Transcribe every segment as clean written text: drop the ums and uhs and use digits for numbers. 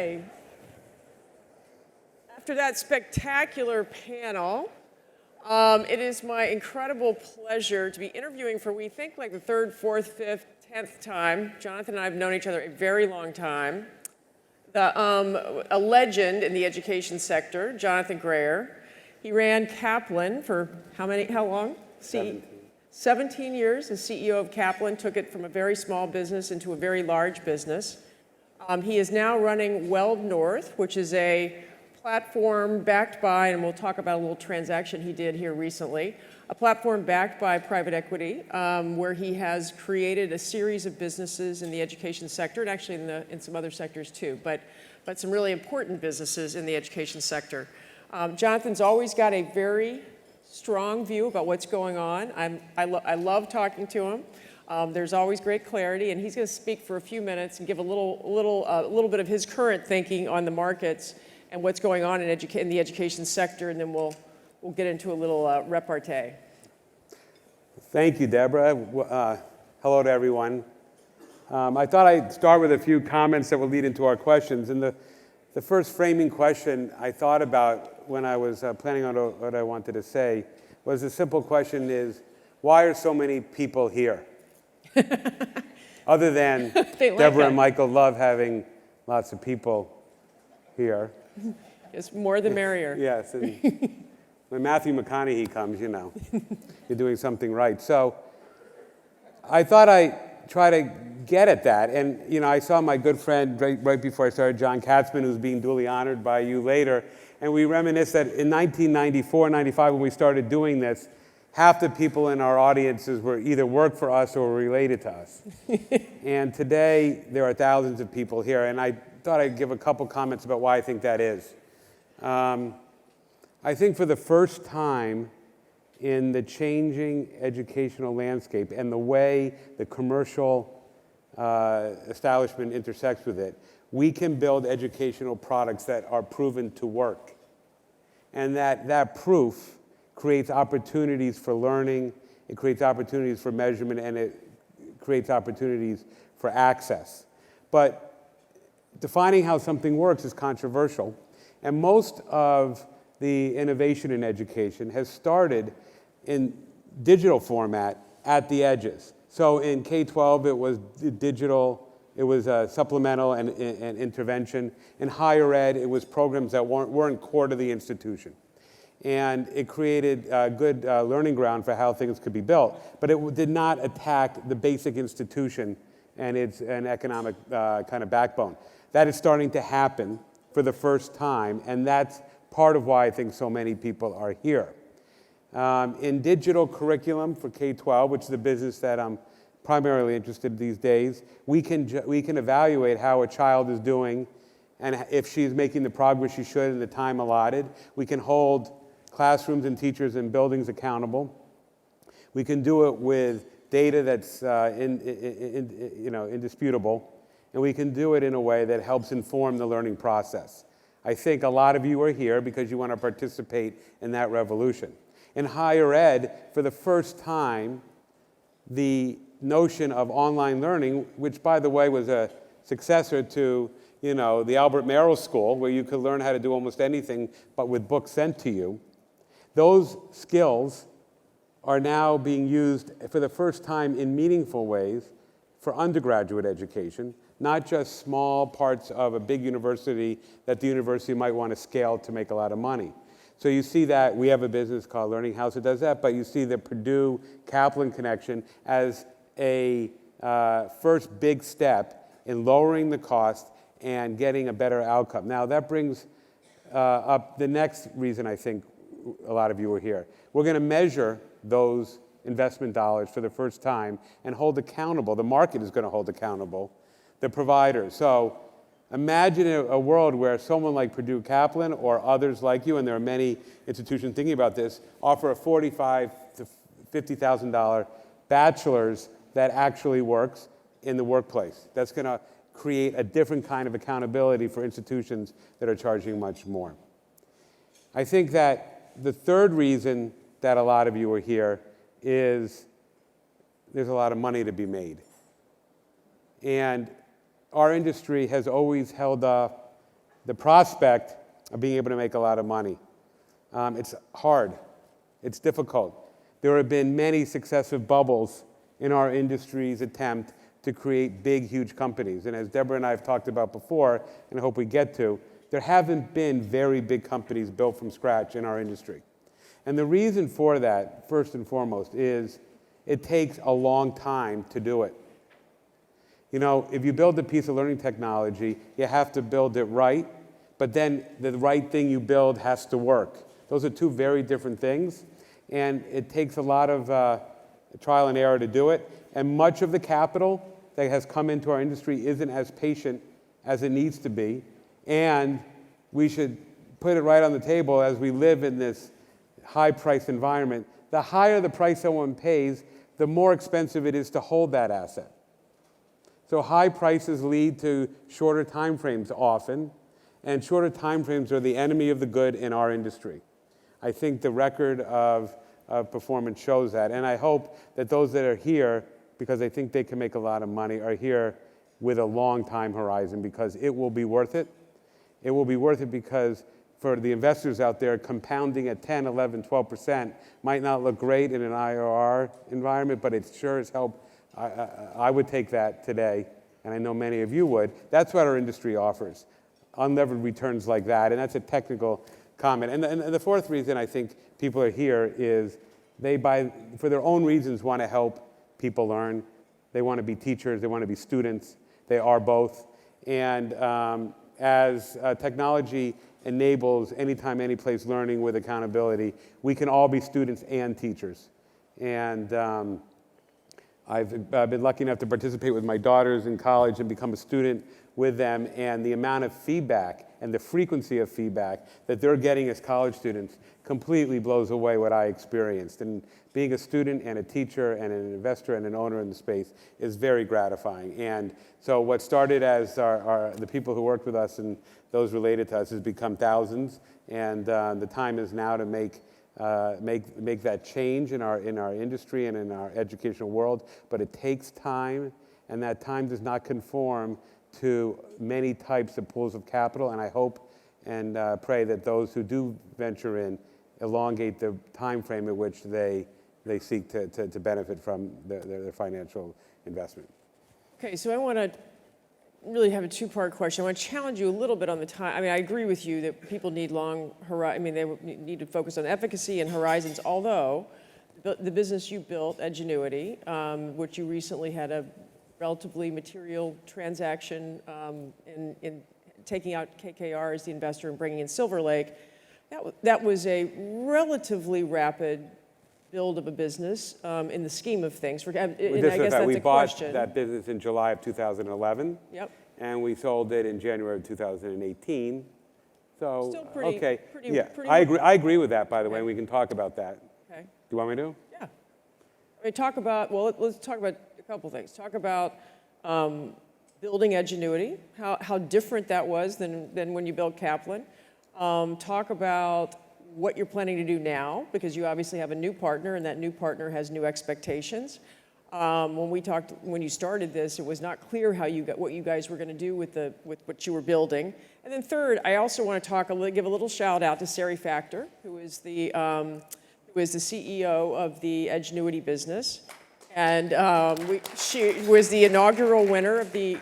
Okay. After that spectacular panel, it is my incredible pleasure to be interviewing for, we think, like the third, fourth, fifth, 10th time. Jonathan and I have known each other a very long time. A legend in the education sector, Jonathan Grayer. He ran Kaplan for how long? 17 years as CEO of Kaplan, took it from a very small business into a very large business. He is now running Weld North, which is a platform backed by, and we'll talk about a little transaction he did here recently, a platform backed by private equity, where he has created a series of businesses in the education sector, and actually in some other sectors too, but some really important businesses in the education sector. Jonathan's always got a very strong view about what's going on. I love talking to him. There's always great clarity, and he's going to speak for a few minutes and give a little bit of his current thinking on the markets and what's going on in the education sector, and then we'll get into a little repartee. Thank you, Deborah. Hello to everyone. I thought I'd start with a few comments that will lead into our questions. And the first framing question I thought about when I was planning on what I wanted to say was the simple question is, why are so many people here? Other than Deborah and Michael love having lots of people here. It's more the merrier. Yes, and when Matthew McConaughey comes, you know, you're doing something right. So I thought I'd try to get at that. And, you know, I saw my good friend right before I started, John Katzman, who's being duly honored by you later. And we reminisce that in 1994, 95, when we started doing this, half the people in our audiences were either worked for us or were related to us. And today, there are thousands of people here. And I thought I'd give a couple comments about why I think that is. I think for the first time in the changing educational landscape and the way the commercial establishment intersects with it, we can build educational products that are proven to work. And that proof creates opportunities for learning, it creates opportunities for measurement, and it creates opportunities for access. But defining how something works is controversial, and most of the innovation in education has started in digital format at the edges. So in K-12, it was digital, it was supplemental and intervention. In higher ed, it was programs that weren't core to the institution. And it created a good learning ground for how things could be built, but it did not attack the basic institution and its economic kind of backbone. That is starting to happen for the first time, and that's part of why I think so many people are here. In digital curriculum for K-12, which is the business that I'm primarily interested in these days, we can evaluate how a child is doing and if she's making the progress she should in the time allotted. We can hold classrooms and teachers and buildings accountable. We can do it with data that's indisputable. And we can do it in a way that helps inform the learning process. I think a lot of you are here because you want to participate in that revolution. In higher ed, for the first time, the notion of online learning, which by the way was a successor to the Albert Merrill School, where you could learn how to do almost anything but with books sent to you, those skills are now being used for the first time in meaningful ways for undergraduate education, not just small parts of a big university that the university might want to scale to make a lot of money. So you see that we have a business called Learning House that does that, but you see the Purdue-Kaplan connection as a first big step in lowering the cost and getting a better outcome. Now that brings up the next reason I think a lot of you are here. We're going to measure those investment dollars for the first time and hold accountable. The market is going to hold accountable the providers. So imagine a world where someone like Purdue-Kaplan or others like you, and there are many institutions thinking about this, offer a $45,000 to $50,000 bachelor's that actually works in the workplace. That's going to create a different kind of accountability for institutions that are charging much more. I think that the third reason that a lot of you are here is there's a lot of money to be made. And our industry has always held up the prospect of being able to make a lot of money. It's hard. It's difficult. There have been many successive bubbles in our industry's attempt to create big, huge companies. And as Deborah and I have talked about before, and I hope we get to, there haven't been very big companies built from scratch in our industry. And the reason for that, first and foremost, is it takes a long time to do it. You know, if you build a piece of learning technology, you have to build it right, but then the right thing you build has to work. Those are two very different things, and it takes a lot of trial and error to do it. And much of the capital that has come into our industry isn't as patient as it needs to be, and we should put it right on the table as we live in this high-price environment. The higher the price someone pays, the more expensive it is to hold that asset. So high prices lead to shorter time frames often, and shorter time frames are the enemy of the good in our industry. I think the record of performance shows that, and I hope that those that are here, because they think they can make a lot of money, are here with a long time horizon, because it will be worth it. It will be worth it because for the investors out there, compounding at 10, 11, 12% might not look great in an IRR environment, but it sure as hell, I would take that today, and I know many of you would. That's what our industry offers, unlevered returns like that, and that's a technical comment. And the fourth reason I think people are here is they, for their own reasons, want to help people learn. They want to be teachers, they want to be students, they are both. And as technology enables anytime, anyplace learning with accountability, we can all be students and teachers. And I've been lucky enough to participate with my daughters in college and become a student with them, and the amount of feedback and the frequency of feedback that they're getting as college students completely blows away what I experienced. And being a student and a teacher and an investor and an owner in the space is very gratifying. And so what started as the people who worked with us and those related to us has become thousands, and the time is now to make that change in our industry and in our educational world, but it takes time, and that time does not conform to many types of pools of capital, and I hope and pray that those who do venture in elongate the time frame at which they seek to benefit from their financial investment. Okay, so I want to really have a two-part question. I want to challenge you a little bit on the time. I mean, I agree with you that people need long horizon. I mean, they need to focus on efficacy and horizons, although the business you built, Edgenuity, which you recently had a relatively material transaction in taking out KKR as the investor and bringing in Silver Lake, that was a relatively rapid build of a business in the scheme of things. And I guess that's we a bought question. that business in July of 2011. Yep. And we sold it in January of 2018. So, Still pretty, okay. pretty, Yeah, pretty I agree with that, by the way, Okay. and we can talk about that. Okay. Do you want me to? Yeah. I mean, let's talk about a couple things. Talk about building Edgenuity, how different that was than when you built Kaplan. Talk about what you're planning to do now, because you obviously have a new partner, and that new partner has new expectations. When you started this, it was not clear what you guys were going to do with what you were building. And then third, I also want to give a little shout out to Sari Factor, who is the CEO of the Edgenuity business, and she was the inaugural winner of the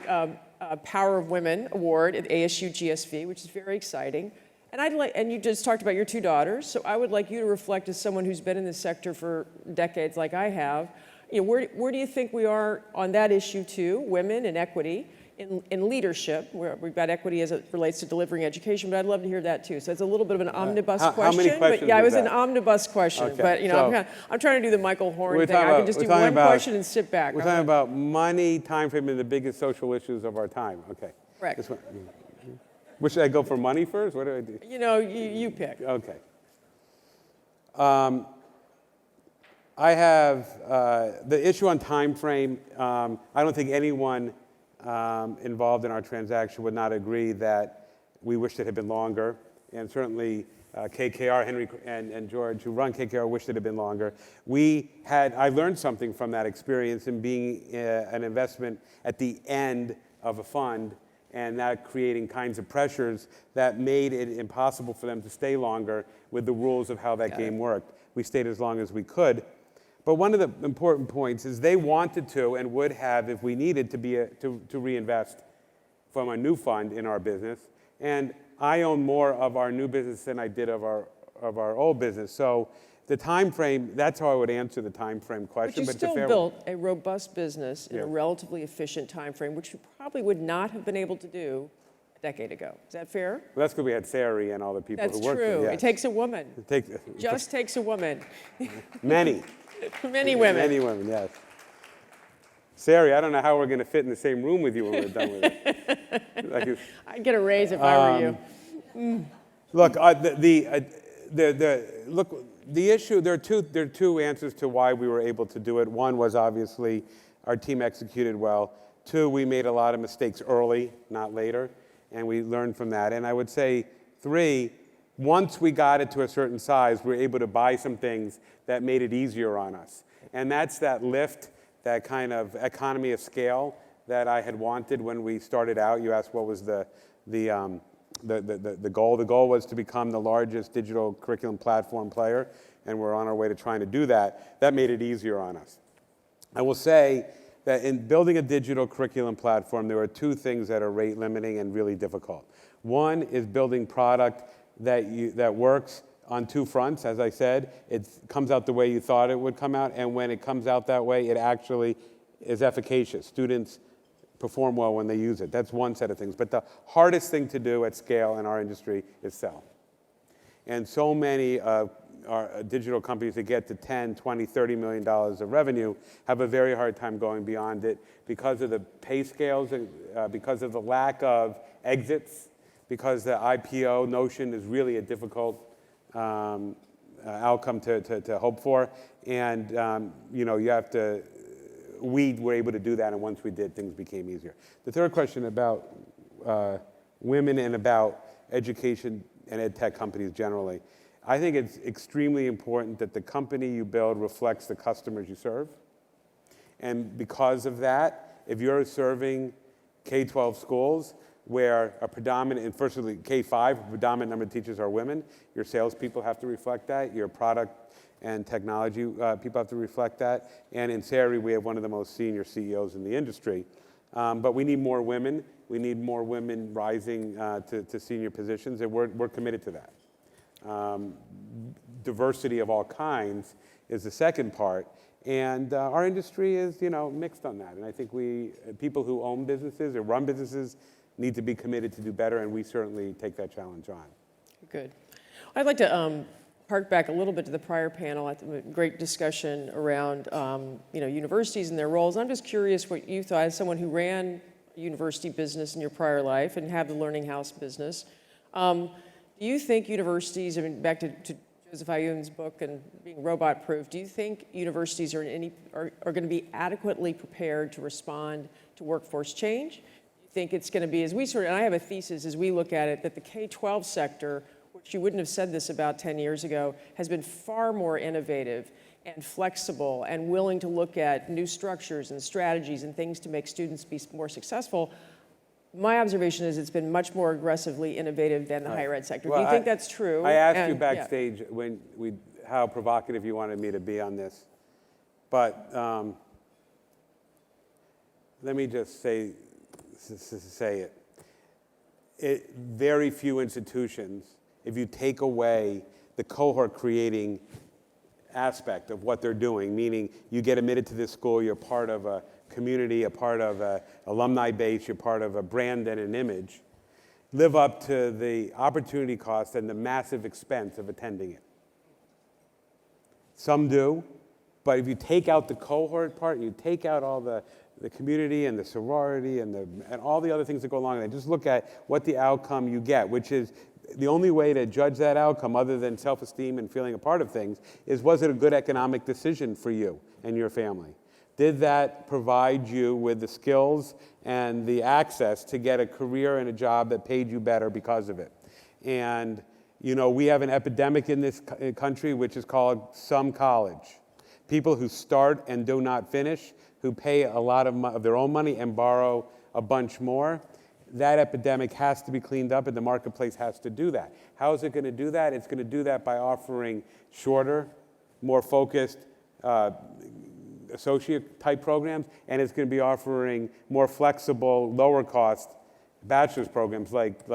Power of Women Award at ASU GSV, which is very exciting. And you just talked about your two daughters, so I would like you to reflect as someone who's been in this sector for decades like I have. You know, where do you think we are on that issue too, women and equity in leadership, where we've got equity as it relates to delivering education, but I'd love to hear that too. So it's a little bit of an omnibus question. How many questions but yeah, it was is an that? omnibus question, Okay, but you know, I'm trying to do the Michael Horn thing. I can just do one question and sit back. We're talking about money, time frame, and the biggest social issues of our time. Okay. Correct. This one. Should I go for money first? What do I do? You know, you pick. Okay. I have the issue on time frame. I don't think anyone involved in our transaction would not agree that we wished it had been longer, and certainly KKR, Henry and George, who run KKR, wished it had been longer. I learned something from that experience in being an investment at the end of a fund, and that creating kinds of pressures that made it impossible for them to stay longer with the rules of how that game worked. We stayed as long as we could. But one of the important points is they wanted to and would have, if we needed, to reinvest from a new fund in our business. And I own more of our new business than I did of our old business. So the time frame, that's how I would answer the time frame question. But you still built a robust business in a relatively efficient time frame, which you probably would not have been able to do a decade ago. Is that fair? Well, that's because we had Sari and all the people who worked there. That's true. Yes. It takes a woman. It just takes a woman. Many. Many women. Many women, yes. Sari, I don't know how we're going to fit in the same room with you when we're done with it. I'd get a raise if I were you. Look, the issue, there are two answers to why we were able to do it. One was obviously our team executed well. Two, we made a lot of mistakes early, not later, and we learned from that. And I would say three, once we got it to a certain size, we were able to buy some things that made it easier on us. And that's that lift, that kind of economy of scale that I had wanted when we started out. You asked what was the goal. The goal was to become the largest digital curriculum platform player, and we're on our way to trying to do that. That made it easier on us. I will say that in building a digital curriculum platform, there are two things that are rate limiting and really difficult. One is building product that works on two fronts. As I said, it comes out the way you thought it would come out, and when it comes out that way, it actually is efficacious. Students perform well when they use it. That's one set of things. But the hardest thing to do at scale in our industry is sell. And so many our digital companies that get to 10, 20, $30 million of revenue have a very hard time going beyond it because of the pay scales, because of the lack of exits, because the IPO notion is really a difficult outcome to hope for. And you have to, we were able to do that, and once we did, things became easier. The third question about women and about education and ed tech companies generally. I think it's extremely important that the company you build reflects the customers you serve. And because of that, if you're serving K-12 schools where a predominant, and firstly K-5, a predominant number of teachers are women, your salespeople have to reflect that, your product and technology people have to reflect that. And in Sari, we have one of the most senior CEOs in the industry. But we need more women. We need more women rising to senior positions, and we're committed to that. Diversity of all kinds is the second part. And our industry is, mixed on that. And I think people who own businesses or run businesses need to be committed to do better, and we certainly take that challenge on. Good. I'd like to hark back a little bit to the prior panel. I think a great discussion around universities and their roles. I'm just curious what you thought as someone who ran a university business in your prior life and have the Learning House business. Do you think universities, back to Joseph Ayun's book and being robot-proof, do you think universities are going to be adequately prepared to respond to workforce change? Do you think it's going to be, and I have a thesis as we look at it, that the K-12 sector, which you wouldn't have said this about 10 years ago, has been far more innovative and flexible and willing to look at new structures and strategies and things to make students be more successful. My observation is it's been much more aggressively innovative than the higher ed sector. Do you think that's true? I asked you backstage how provocative you wanted me to be on this. But let me just say it. Very few institutions, if you take away the cohort creating aspect of what they're doing, meaning you get admitted to this school, you're part of a community, a part of an alumni base, you're part of a brand and an image, live up to the opportunity cost and the massive expense of attending it. Some do, but if you take out the cohort part, you take out all the community and the sorority and all the other things that go along with it, just look at what the outcome you get, which is the only way to judge that outcome other than self-esteem and feeling a part of things is, was it a good economic decision for you and your family? Did that provide you with the skills and the access to get a career and a job that paid you better because of it? And, we have an epidemic in this country which is called some college. People who start and do not finish, who pay a lot of their own money and borrow a bunch more. that epidemic has to be cleaned up and the marketplace has to do that. How is it going to do that? It's going to do that by offering shorter, more focused associate type programs, and it's going to be offering more flexible, lower cost bachelor's programs like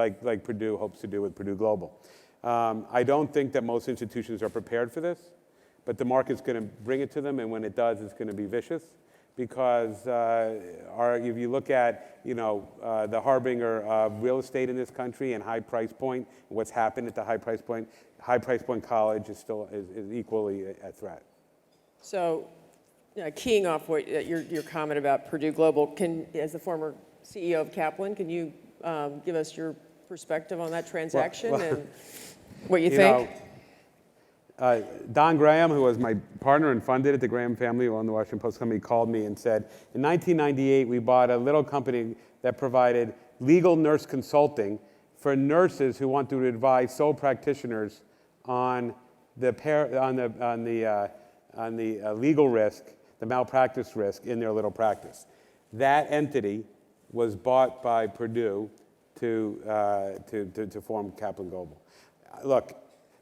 Purdue hopes to do with Purdue Global. I don't think that most institutions are prepared for this, but the market's going to bring it to them, and when it does, it's going to be vicious. Because if you look at the harbinger of real estate in this country and high price point, and what's happened at the high price point college is still is equally a threat. So, keying off what your comment about Purdue Global, as the former CEO of Kaplan, can you give us your perspective on that transaction and what you think? Don Graham, who was my partner and funded it, the Graham family, who owned the Washington Post company, called me and said, in 1998, we bought a little company that provided legal nurse consulting for nurses who want to advise sole practitioners on the legal risk, the malpractice risk in their little practice. That entity was bought by Purdue to form Kaplan Global. Look,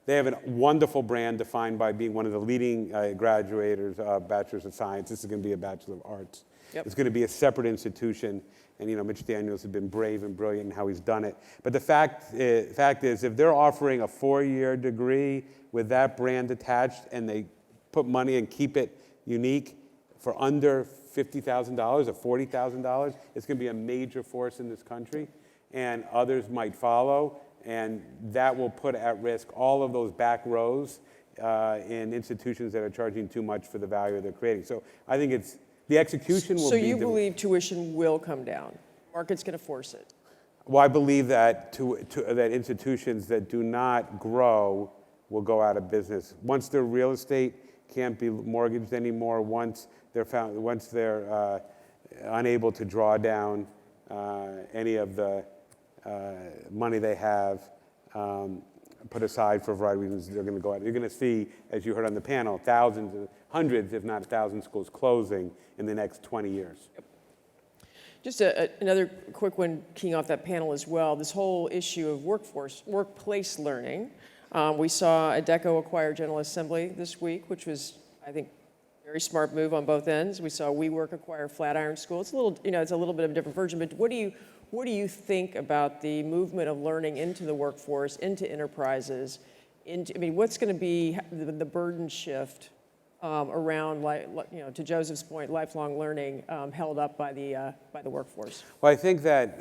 they have a wonderful brand defined by being one of the leading graduators of Bachelor's of Science. This is going to be a Bachelor of Arts. Yep. It's going to be a separate institution. And Mitch Daniels has been brave and brilliant in how he's done it. But the fact is, if they're offering a 4-year degree with that brand attached and they put money and keep it unique for under $50,000 or $40,000, it's going to be a major force in this country. And others might follow. And that will put at risk all of those back rows in institutions that are charging too much for the value they're creating. So I think the execution will be... So you believe tuition will come down? Market's going to force it? Well, I believe that that institutions that do not grow will go out of business. Once their real estate can't be mortgaged anymore, once they're unable to draw down any of the money they have put aside for a variety of reasons, they're going to go out. You're going to see, as you heard on the panel, hundreds, if not 1,000 schools closing in the next 20 years. Yep. Just another quick one keying off that panel as well, this whole issue of workplace learning. We saw Adecco acquire General Assembly this week, which was, I think, a very smart move on both ends. We saw WeWork acquire Flatiron School. It's a little bit of a different version, but what do you think about the movement of learning into the workforce, into enterprises? What's going to be the burden shift around, to Joseph's point, lifelong learning held up by the workforce? Well, I think that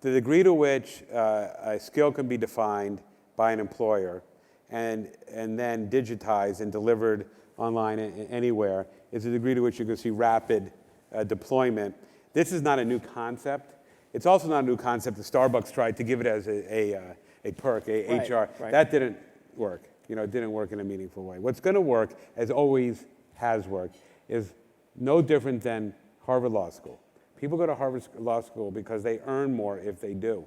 the degree to which a skill can be defined by an employer and then digitized and delivered online anywhere is the degree to which you're going to see rapid deployment. This is not a new concept. It's also not a new concept that Starbucks tried to give it as a perk, HR. Right. That didn't work. It didn't work in a meaningful way. What's going to work, as always has worked, is no different than Harvard Law School. People go to Harvard Law School because they earn more if they do.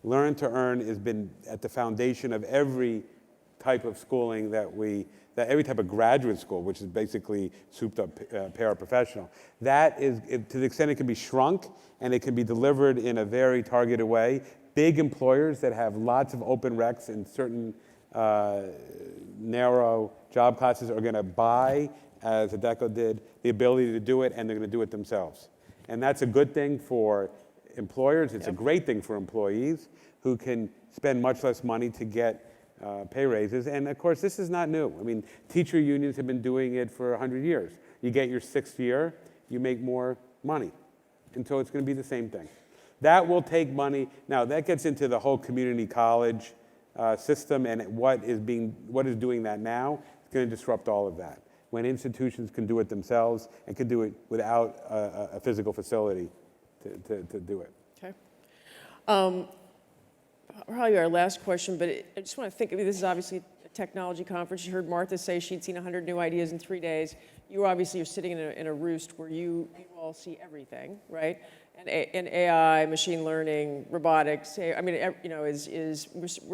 Learn to earn has been at the foundation of every type of schooling that every type of graduate school, which is basically souped up paraprofessional. That is, to the extent it can be shrunk and it can be delivered in a very targeted way, big employers that have lots of open recs in certain narrow job classes are going to buy, as Adecco did, the ability to do it, and they're going to do it themselves. And that's a good thing for employers. It's a great thing for employees who can spend much less money to get pay raises. And of course, this is not new. Teacher unions have been doing it for 100 years. You get your 6th year, you make more money. And so it's going to be the same thing. That will take money. Now, that gets into the whole community college system, and what is doing that now. It's going to disrupt all of that. When institutions can do it themselves and can do it without a physical facility to do it. Okay. Probably our last question, but I just want to think, this is obviously a technology conference. You heard Martha say she'd seen 100 new ideas in 3 days. You obviously are sitting in a roost where you all see everything, right? And AI, machine learning, robotics, we're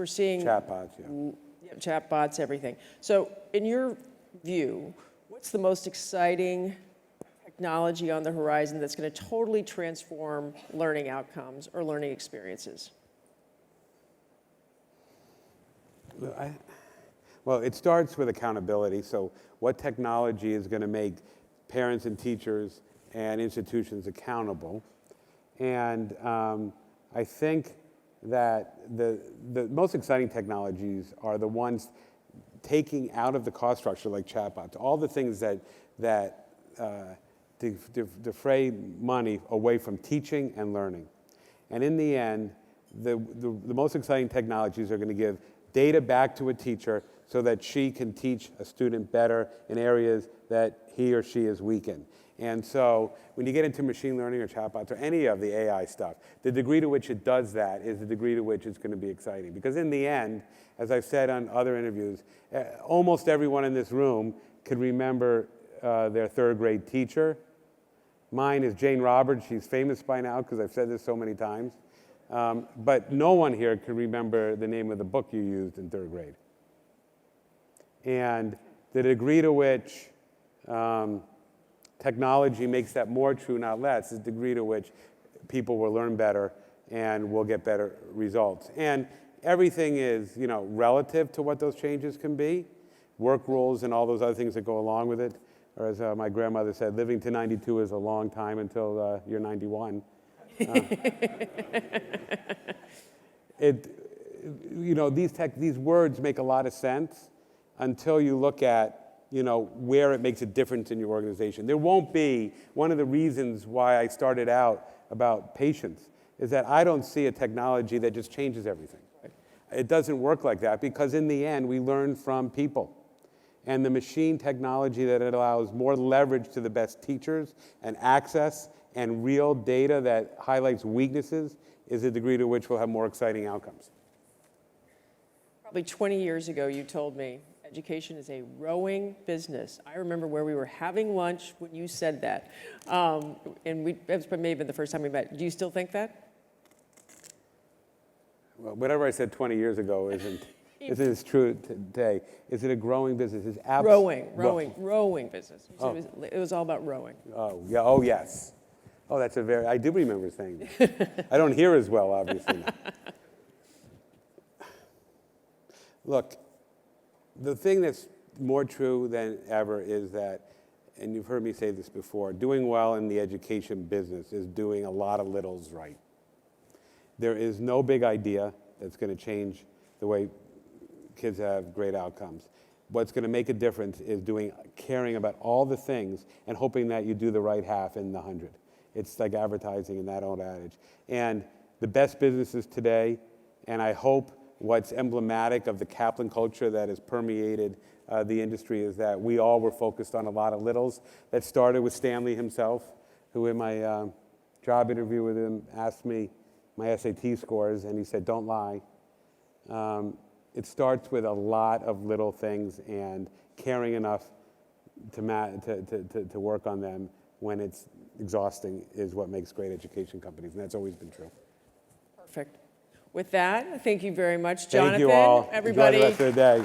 seeing... Chatbots, yeah. Chatbots, everything. So in your view, what's the most exciting technology on the horizon that's going to totally transform learning outcomes or learning experiences? Well, it starts with accountability. So what technology is going to make parents and teachers and institutions accountable? And I think that the most exciting technologies are the ones taking out of the cost structure, like chatbots, all the things that defray money away from teaching and learning. And in the end, the most exciting technologies are going to give data back to a teacher so that she can teach a student better in areas that he or she is weak in. And so when you get into machine learning or chatbots or any of the AI stuff, the degree to which it does that is the degree to which it's going to be exciting. Because in the end, as I've said on other interviews, almost everyone in this room could remember their third grade teacher. Mine is Jane Roberts. She's famous by now because I've said this so many times. But no one here can remember the name of the book you used in third grade. And the degree to which technology makes that more true, not less, is the degree to which people will learn better and will get better results. And everything is, relative to what those changes can be. Work rules and all those other things that go along with it. Or as my grandmother said, living to 92 is a long time until you're 91. These words make a lot of sense until you look at where it makes a difference in your organization. There won't be, one of the reasons why I started out about patience is that I don't see a technology that just changes everything. It doesn't work like that because in the end we learn from people. And the machine technology that it allows more leverage to the best teachers and access and real data that highlights weaknesses is the degree to which we'll have more exciting outcomes. Probably 20 years ago, you told me education is a rowing business. I remember where we were having lunch when you said that. That may have been the first time we met. Do you still think that? Well, whatever I said 20 years ago isn't as true today. Is it a growing business? It's Rowing business. You said it was all about rowing. Oh, yeah. Oh, yes. Oh, I do remember saying that. I don't hear as well, obviously. Look, the thing that's more true than ever is that, and you've heard me say this before, doing well in the education business is doing a lot of littles right. There is no big idea that's going to change the way kids have great outcomes. What's going to make a difference is caring about all the things and hoping that you do the right half in the 100. It's like advertising in that old adage. And the best businesses today, and I hope what's emblematic of the Kaplan culture that has permeated the industry is that we all were focused on a lot of littles. That started with Stanley himself, who in my job interview with him asked me my SAT scores, and he said, don't lie. It starts with a lot of little things and caring enough to work on them when it's exhausting is what makes great education companies, and that's always been true. Perfect. With that, thank you very much, Jonathan. Thank you all. Everybody. Enjoy the rest of the day.